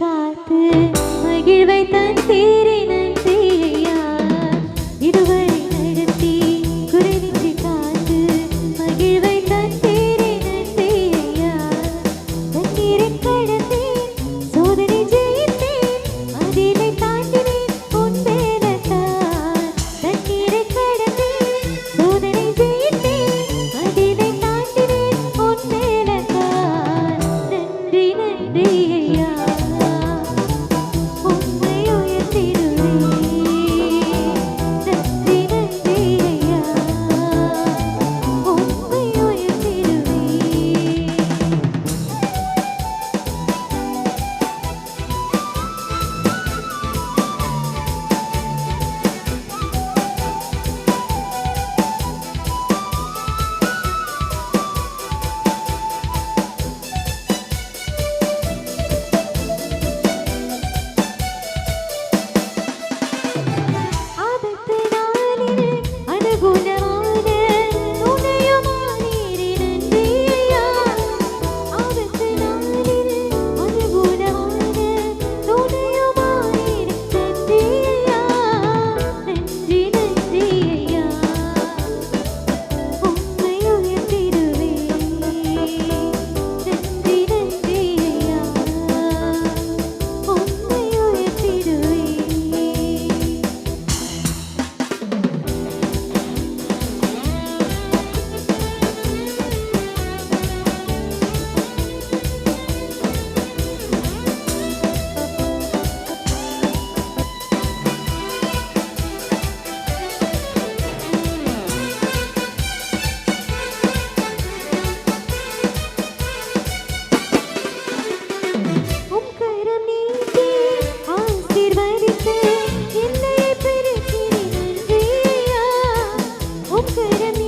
காத்து மகிழ்வை தன் தேரை நன்றி ஐயா இருவரை நடத்தி குறைநின்றி காத்து மகிழ்வை தன் தேரை நன்றி ஐயா தண்ணீரை கடந்தேன் சோதனை ஜெயித்தேன் அதிலை தாண்டினேன் உன் வேலத்தான் தண்ணீரை கடந்தேன் சோதனை ஜெயித்தேன் அதிலை தாண்டினேன் உன் வேலத்தான் நன்றி நன்றி ஐயா உம்மை உயர்த்திடுவேன் நன்றி நன்றி ஐயா உம்மை உயர்த்திடுவேன் ஆபத்து நாளில் அனுகூலமான துணையுமானீரே நன்றி ஐயா ஆபத்து நாளில் அனுகூலமான துணையுமானீரே நன்றி ஐயா நன்றி நன்றி ஐயா உம்மை உயர்த்திடுவேன் நன்றி நன்றி ஐயா உம்மை உயர்த்திடுவேன் உம் கரம் நீட்டி ஆசீர்வதித்து என்னை பெருக்கினீர் நன்றி ஐயா உம் கரம்